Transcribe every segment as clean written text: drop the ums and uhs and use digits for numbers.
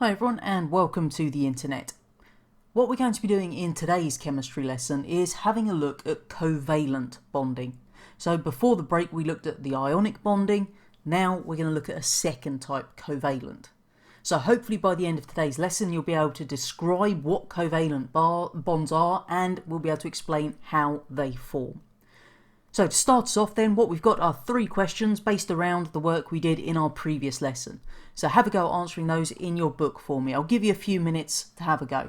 Hi everyone and welcome to the internet. What we're going to be doing in today's chemistry lesson is having a look at covalent bonding. So before the break we looked at the ionic bonding, now we're going to look at a second type, covalent. So hopefully by the end of today's lesson you'll be able to describe what covalent bonds are and we'll be able to explain how they form. So to start us off then, what we've got are 3 questions based around the work we did in our previous lesson. So have a go at answering those in your book for me. I'll give you a few minutes to have a go.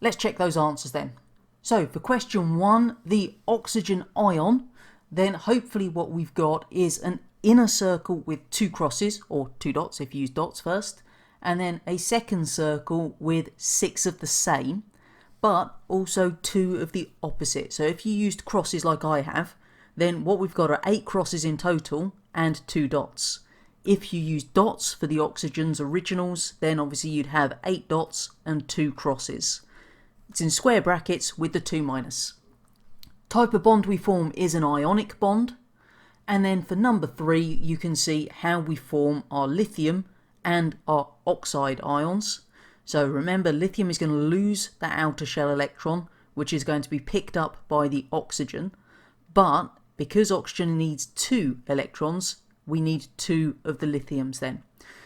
Let's check those answers then. So for question 1, the oxygen ion, then hopefully what we've got is an inner circle with 2 crosses, or 2 dots if you use dots first, and then a second circle with 6 of the same, but also 2 of the opposite. So if you used crosses like I have, then what we've got are 8 crosses in total and 2 dots. If you use dots for the oxygen's originals, then obviously you'd have 8 dots and 2 crosses. It's in square brackets with the 2 minus. Type of bond we form is an ionic bond. And then for number 3, you can see how we form our lithium and our oxide ions. So remember, lithium is going to lose that outer shell electron, which is going to be picked up by the oxygen. But because oxygen needs 2 electrons, we need 2 of the lithiums then.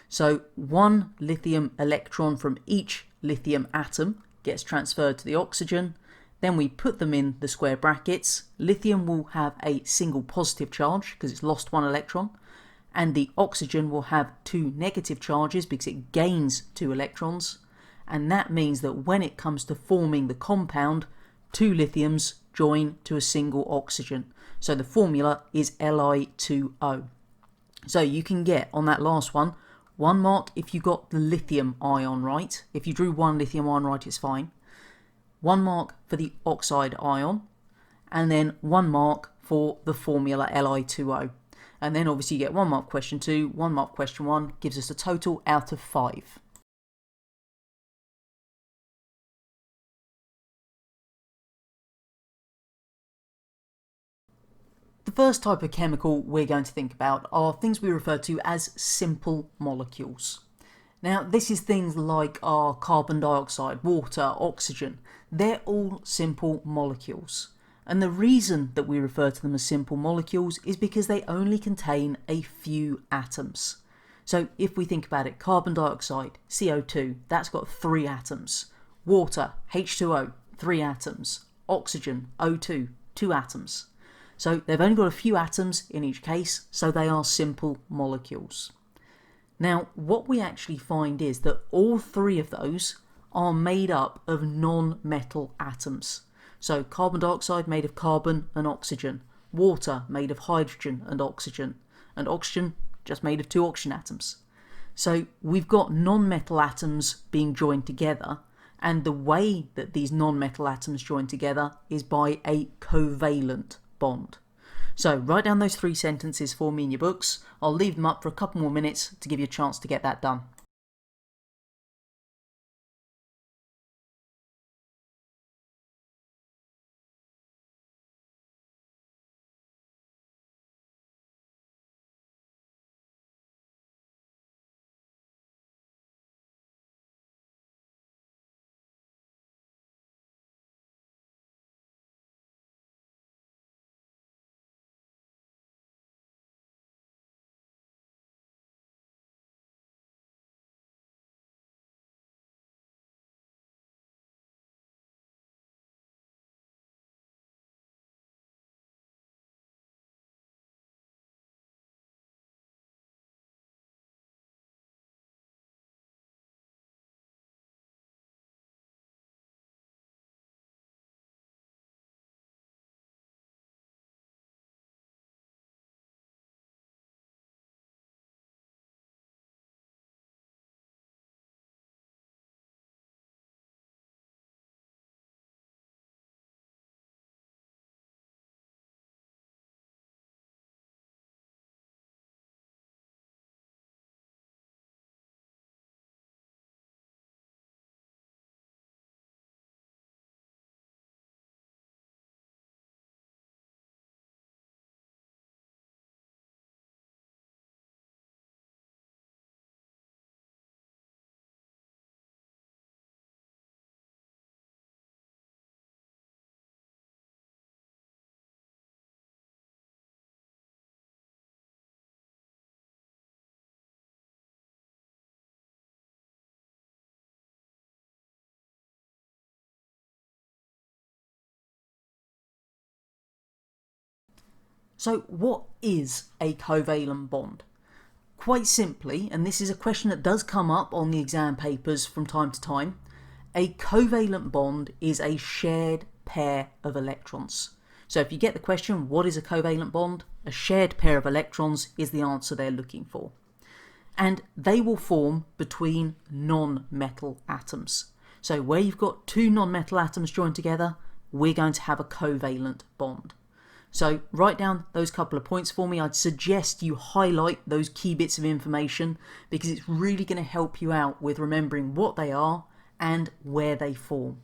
So 1 lithium electron from each lithium atom gets transferred to the oxygen. Then we put them in the square brackets. Lithium will have a single positive charge because it's lost 1 electron, and the oxygen will have 2 negative charges because it gains 2 electrons, and that means that when it comes to forming the compound, 2 lithiums join to a single oxygen. So the formula is Li2O. So you can get on that last one 1 mark if you got the lithium ion right. If you drew 1 lithium ion right, it's fine. 1 mark for the oxide ion, and then 1 mark for the formula Li2O. And then obviously you get 1 mark question 2, 1 mark question 1, gives us a total out of 5. The first type of chemical we're going to think about are things we refer to as simple molecules. Now, this is things like our carbon dioxide, water, oxygen. They're all simple molecules. And the reason that we refer to them as simple molecules is because they only contain a few atoms. So if we think about it, carbon dioxide, CO2, that's got 3 atoms. Water, H2O, 3 atoms. Oxygen, O2, 2 atoms. So they've only got a few atoms in each case, so they are simple molecules. Now, what we actually find is that all 3 of those are made up of non-metal atoms. So carbon dioxide made of carbon and oxygen, water made of hydrogen and oxygen just made of 2 oxygen atoms. So we've got non-metal atoms being joined together, and the way that these non-metal atoms join together is by a covalent bond. So write down those 3 sentences for me in your books. I'll leave them up for a couple more minutes to give you a chance to get that done. So what is a covalent bond? Quite simply, and this is a question that does come up on the exam papers from time to time, a covalent bond is a shared pair of electrons. So if you get the question, what is a covalent bond? A shared pair of electrons is the answer they're looking for. And they will form between non-metal atoms. So where you've got 2 non-metal atoms joined together, we're going to have a covalent bond. So write down those couple of points for me. I'd suggest you highlight those key bits of information because it's really going to help you out with remembering what they are and where they form.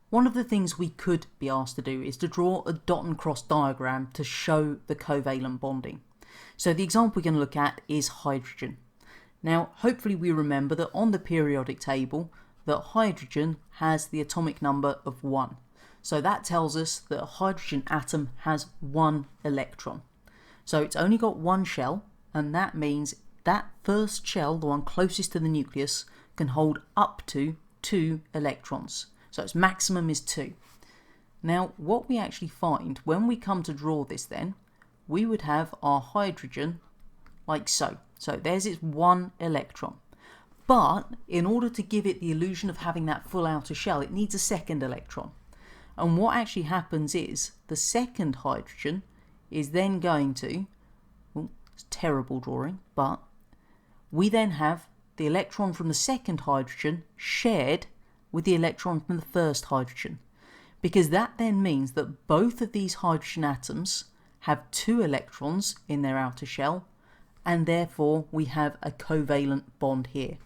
One of the things we could be asked to do is to draw a dot and cross diagram to show the covalent bonding. So the example we're going to look at is hydrogen. Now hopefully we remember that on the periodic table that hydrogen has the atomic number of 1. So that tells us that a hydrogen atom has 1 electron. So it's only got 1 shell, and that means that first shell, the one closest to the nucleus, can hold up to 2 electrons. So its maximum is 2. Now what we actually find when we come to draw this, then we would have our hydrogen like so. So there's its 1 electron. But in order to give it the illusion of having that full outer shell, it needs a second electron. And what actually happens is the second hydrogen is then going to, well, it's terrible drawing, but we then have the electron from the second hydrogen shared with the electron from the first hydrogen, because that then means that both of these hydrogen atoms have 2 electrons in their outer shell, and therefore we have a covalent bond here.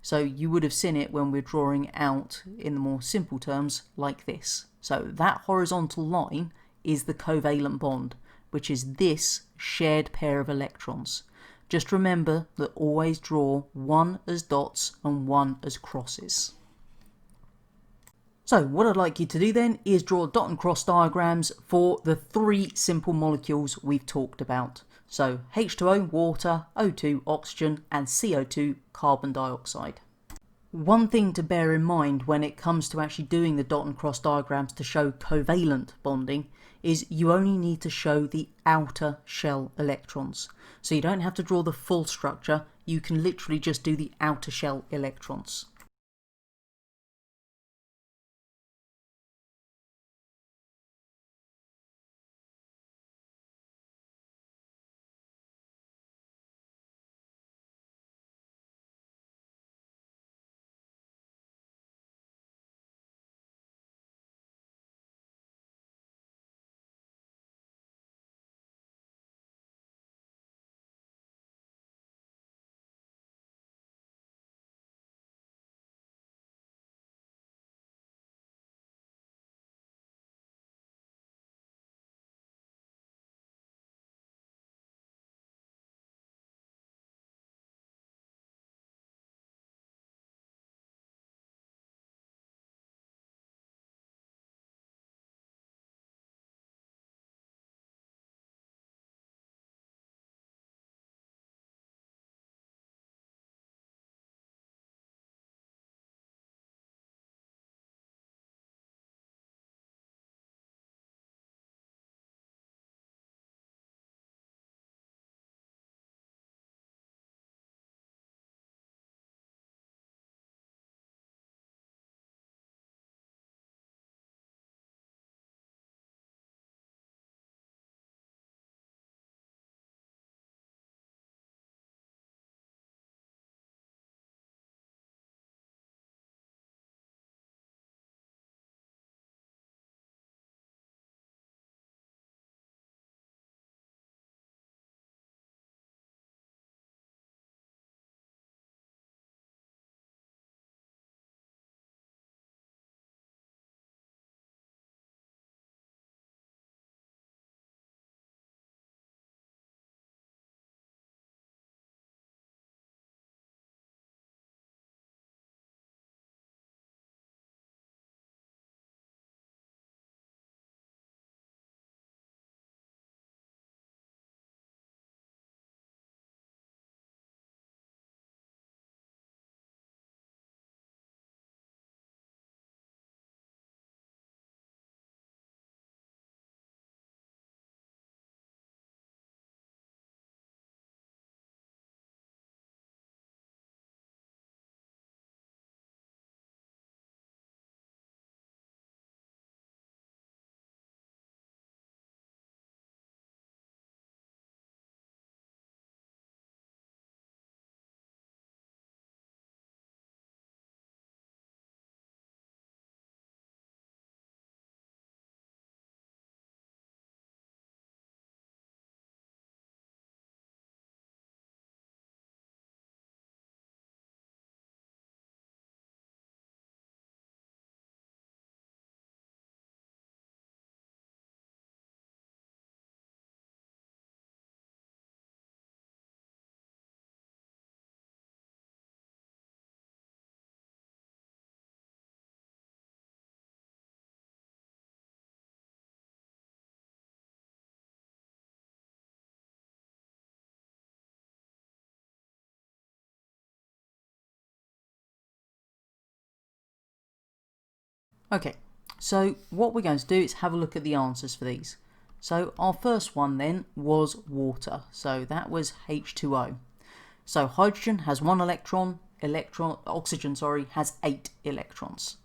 So you would have seen it when we're drawing out in the more simple terms like this. So that horizontal line is the covalent bond, which is this shared pair of electrons. Just remember that always draw 1 as dots and 1 as crosses. So what I'd like you to do then is draw dot and cross diagrams for the 3 simple molecules we've talked about. So H2O, water, O2, oxygen, and CO2, carbon dioxide. One thing to bear in mind when it comes to actually doing the dot and cross diagrams to show covalent bonding is you only need to show the outer shell electrons. So you don't have to draw the full structure, you can literally just do the outer shell electrons. Okay, so what we're going to do is have a look at the answers for these. So our first one then was water, so that was H2O. So hydrogen has 1 electron, oxygen has 8 electrons.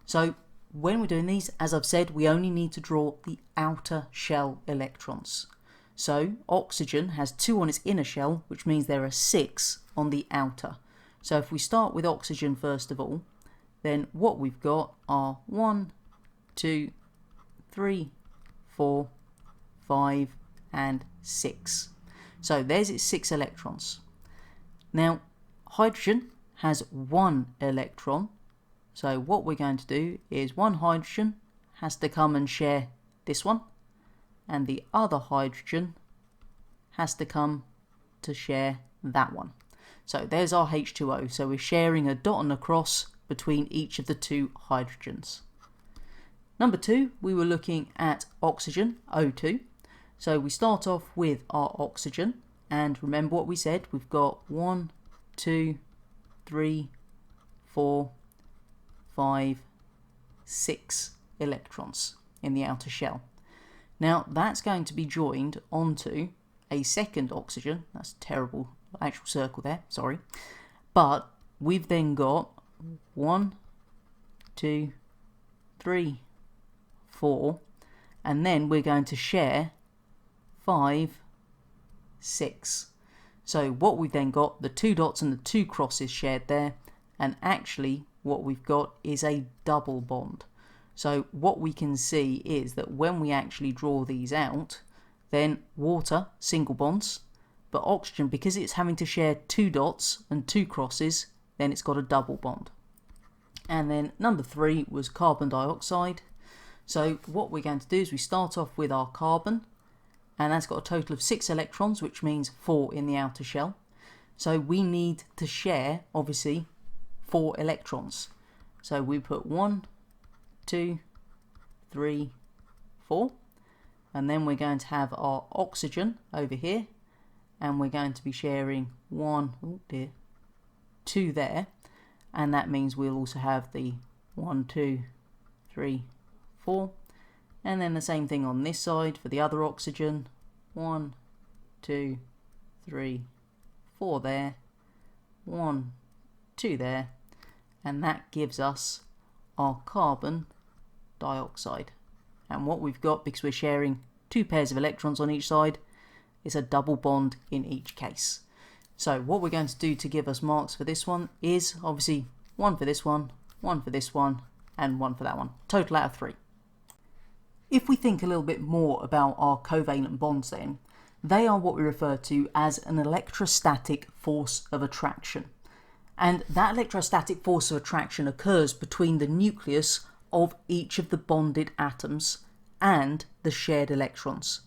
So when we're doing these, as I've said, we only need to draw the outer shell electrons. So oxygen has 2 on its inner shell, which means there are 6 on the outer. So if we start with oxygen first of all, then what we've got are 1, 2, 3, 4, 5 and 6. So there's its 6 electrons. Now hydrogen has 1 electron, so what we're going to do is one hydrogen has to come and share this one, and the other hydrogen has to come to share that one. So there's our H2O, so we're sharing a dot and a cross between each of the 2 hydrogens. Number 2, we were looking at oxygen, O2. So we start off with our oxygen, and remember what we said, we've got 1, 2, 3, 4, 5, 6 electrons in the outer shell. Now that's going to be joined onto a second oxygen. That's a terrible actual circle there, sorry. But we've then got 1, 2, 3, 4, and then we're going to share 5, 6. So what we've then got, the 2 dots and the 2 crosses shared there, and actually what we've got is a double bond. So what we can see is that when we actually draw these out, then water, single bonds, but oxygen, because it's having to share 2 dots and 2 crosses, then it's got a double bond. And then number 3 was carbon dioxide. So what we're going to do is we start off with our carbon, and that's got a total of 6 electrons, which means 4 in the outer shell. So we need to share, obviously, 4 electrons. So we put 1, 2, 3, 4, and then we're going to have our oxygen over here, and we're going to be sharing 2 there, and that means we'll also have the 1, 2, 3, 4, and then the same thing on this side for the other oxygen, 1, 2, 3, 4 there, 1, 2 there, and that gives us our carbon dioxide. And what we've got, because we're sharing 2 pairs of electrons on each side, is a double bond in each case. So what we're going to do to give us marks for this one is obviously 1 for this one, 1 for this one, and 1 for that one. Total out of 3. If we think a little bit more about our covalent bonds then, they are what we refer to as an electrostatic force of attraction. And that electrostatic force of attraction occurs between the nucleus of each of the bonded atoms and the shared electrons.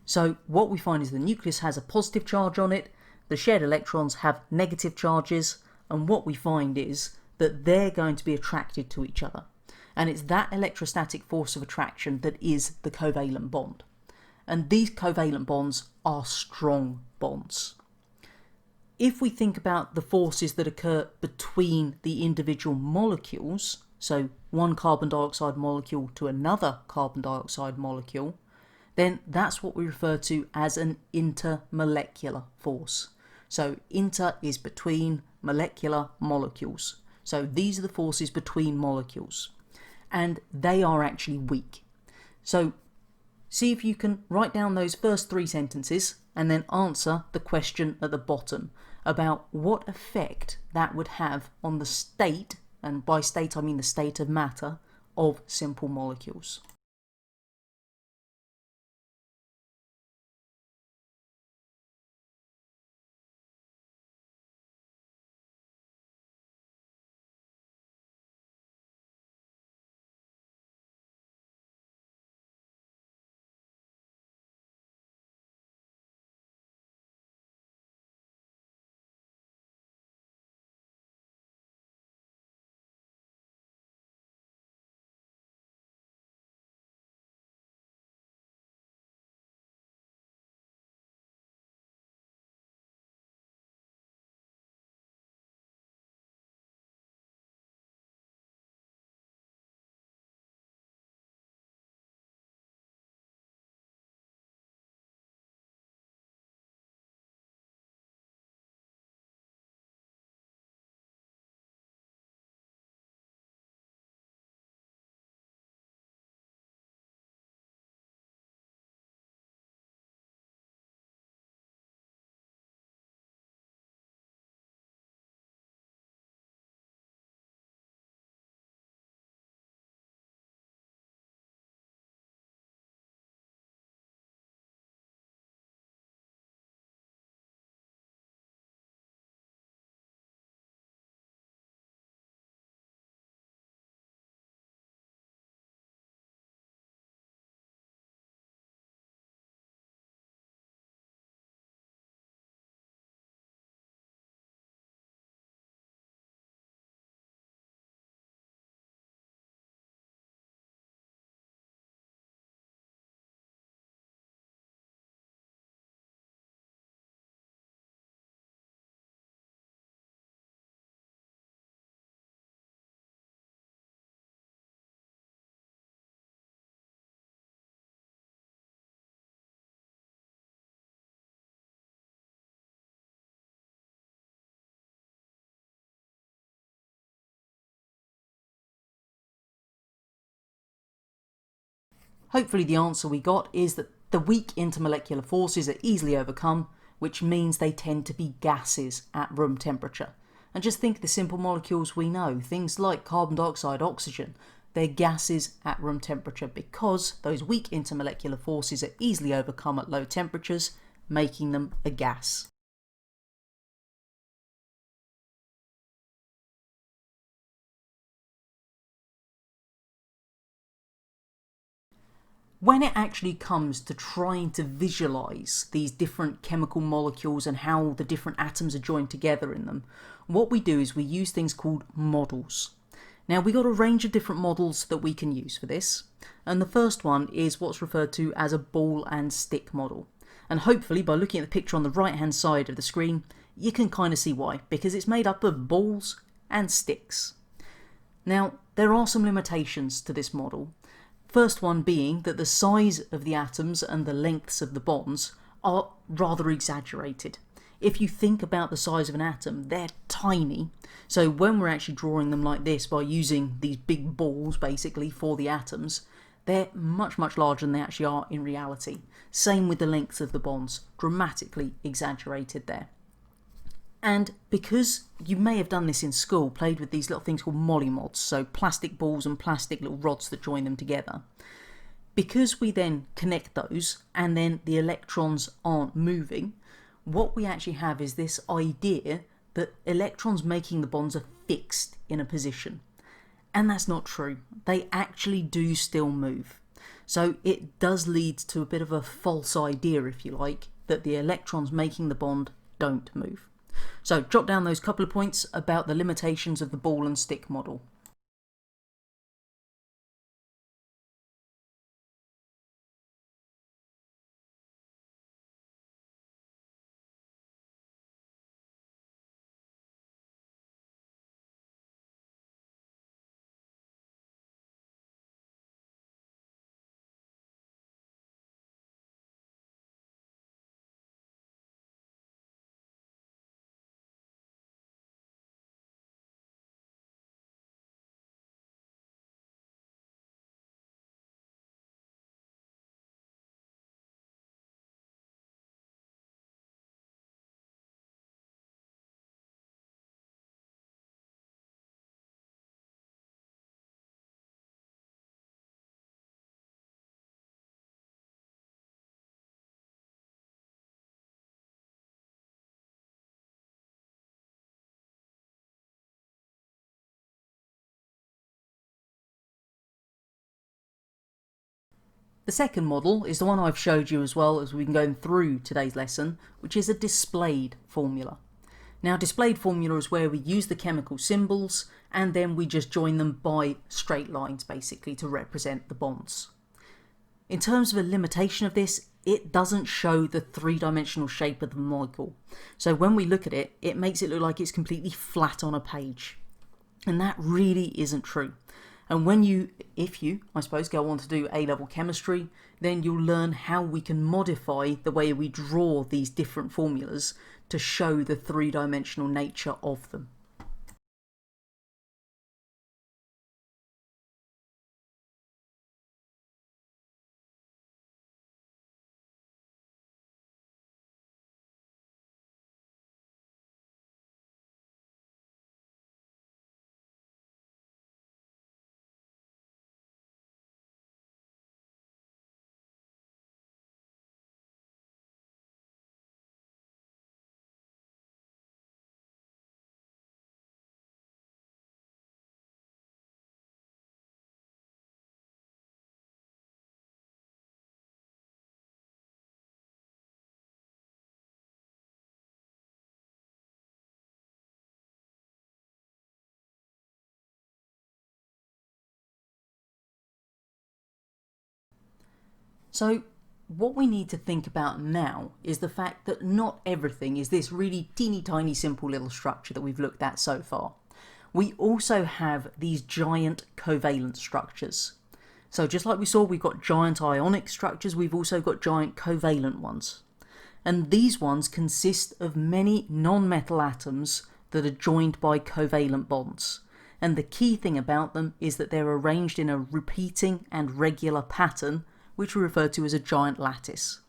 So what we find is the nucleus has a positive charge on it, the shared electrons have negative charges, and what we find is that they're going to be attracted to each other. And it's that electrostatic force of attraction that is the covalent bond. And these covalent bonds are strong bonds. If we think about the forces that occur between the individual molecules, so one carbon dioxide molecule to another carbon dioxide molecule, then that's what we refer to as an intermolecular force. So inter is between, molecular, molecules. So these are the forces between molecules, and they are actually weak. So see if you can write down those first 3 sentences and then answer the question at the bottom about what effect that would have on the state, and by state I mean the state of matter, of simple molecules. Hopefully the answer we got is that the weak intermolecular forces are easily overcome, which means they tend to be gases at room temperature. And just think of the simple molecules we know, things like carbon dioxide, oxygen, they're gases at room temperature because those weak intermolecular forces are easily overcome at low temperatures, making them a gas. When it actually comes to trying to visualize these different chemical molecules and how the different atoms are joined together in them, what we do is we use things called models. Now we've got a range of different models that we can use for this, and the first one is what's referred to as a ball and stick model. And hopefully by looking at the picture on the right hand side of the screen, you can kind of see why, because it's made up of balls and sticks. Now there are some limitations to this model. First one being that the size of the atoms and the lengths of the bonds are rather exaggerated. If you think about the size of an atom, they're tiny. So when we're actually drawing them like this by using these big balls basically for the atoms, they're much larger than they actually are in reality. Same with the lengths of the bonds, dramatically exaggerated there. And because you may have done this in school, played with these little things called molymods, so plastic balls and plastic little rods that join them together, because we then connect those and then the electrons aren't moving, what we actually have is this idea that electrons making the bonds are fixed in a position. And that's not true. They actually do still move. So it does lead to a bit of a false idea, if you like, that the electrons making the bond don't move. So jot down those couple of points about the limitations of the ball and stick model. The second model is the one I've showed you as well as we've been going through today's lesson, which is a displayed formula. Now, displayed formula is where we use the chemical symbols and then we just join them by straight lines basically to represent the bonds. In terms of a limitation of this, it doesn't show the three-dimensional shape of the molecule. So when we look at it, it makes it look like it's completely flat on a page. And that really isn't true. And if you, I suppose, go on to do A-level chemistry, then you'll learn how we can modify the way we draw these different formulas to show the three-dimensional nature of them. So what we need to think about now is the fact that not everything is this really teeny tiny simple little structure that we've looked at so far. We also have these giant covalent structures. So just like we saw, we've got giant ionic structures, we've also got giant covalent ones. And these ones consist of many non-metal atoms that are joined by covalent bonds. And the key thing about them is that they're arranged in a repeating and regular pattern which we refer to as a giant lattice.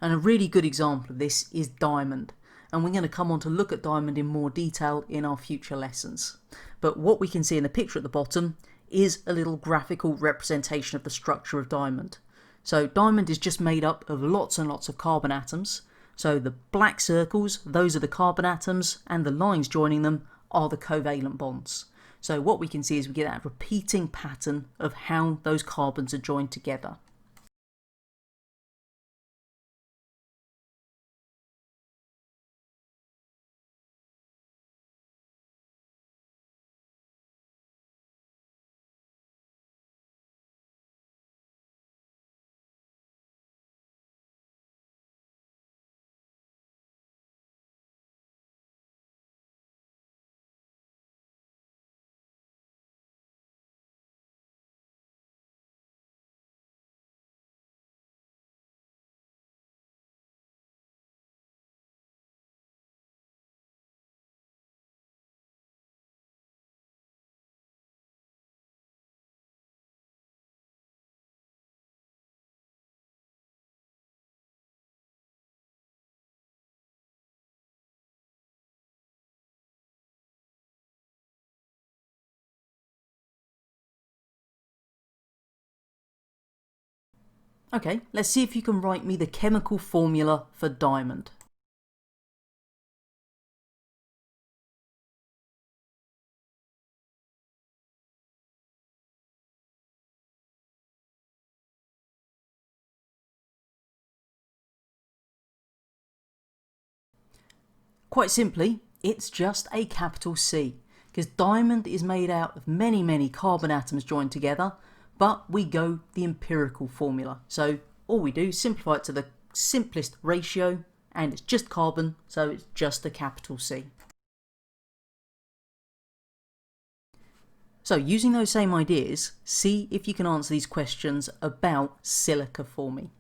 And a really good example of this is diamond. And we're going to come on to look at diamond in more detail in our future lessons. But what we can see in the picture at the bottom is a little graphical representation of the structure of diamond. So diamond is just made up of lots and lots of carbon atoms. So the black circles, those are the carbon atoms, and the lines joining them are the covalent bonds. So what we can see is we get that repeating pattern of how those carbons are joined together. Okay, let's see if you can write me the chemical formula for diamond. Quite simply, it's just a capital C, because diamond is made out of many carbon atoms joined together, but we go the empirical formula. So all we do is simplify it to the simplest ratio, and it's just carbon, so it's just a capital C. So using those same ideas, see if you can answer these questions about silica for me.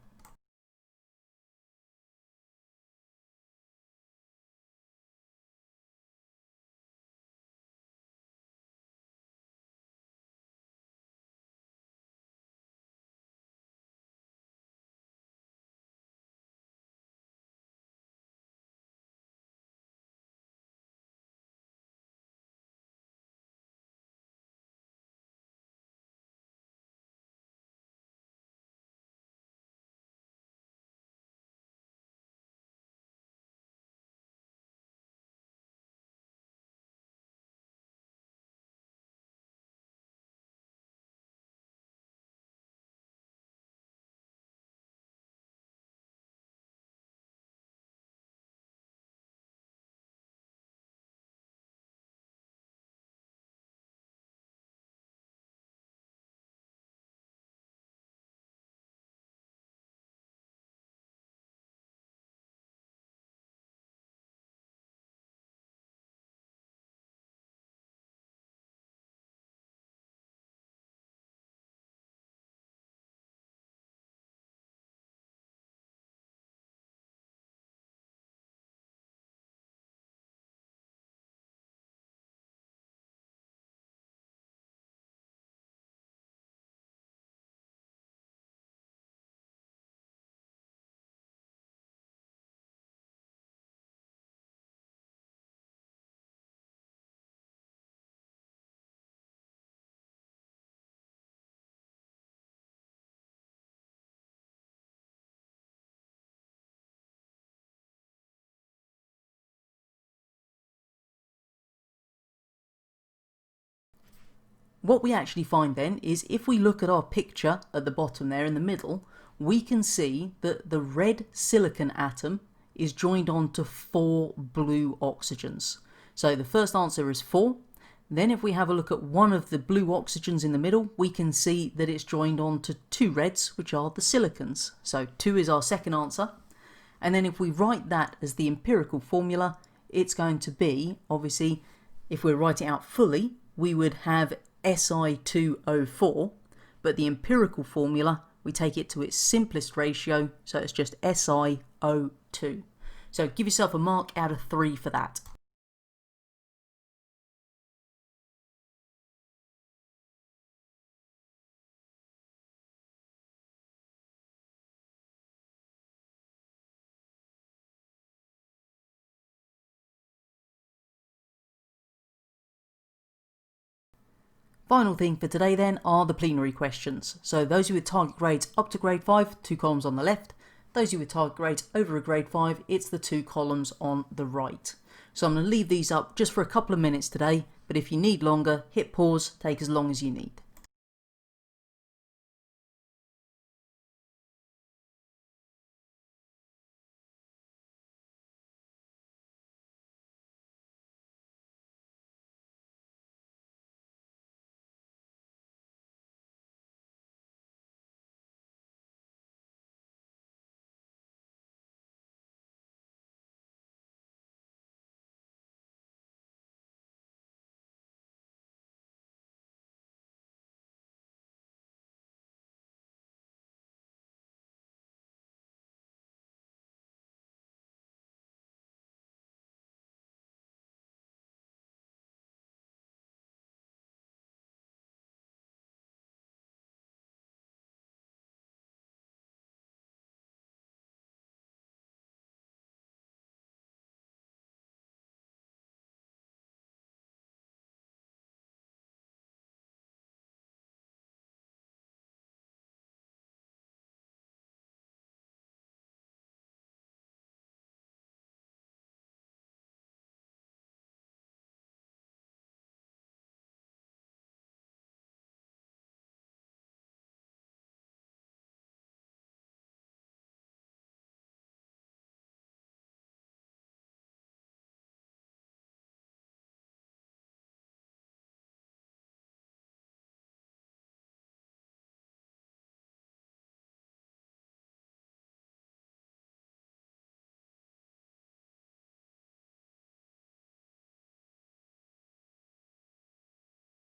What we actually find then is if we look at our picture at the bottom there in the middle, we can see that the red silicon atom is joined on to 4 blue oxygens. So the first answer is 4. Then if we have a look at one of the blue oxygens in the middle, we can see that it's joined on to 2 reds, which are the silicons. So 2 is our second answer. And then if we write that as the empirical formula, it's going to be, obviously, if we're writing it out fully, we would have Si2.4, but the empirical formula, we take it to its simplest ratio, so it's just SiO2. So give yourself a mark out of 3 for that. Final thing for today then are the plenary questions. So those with target grades up to grade 5, 2 columns on the left. Those with target grades over a grade 5, it's the 2 columns on the right. So I'm going to leave these up just for a couple of minutes today, but if you need longer, hit pause, take as long as you need.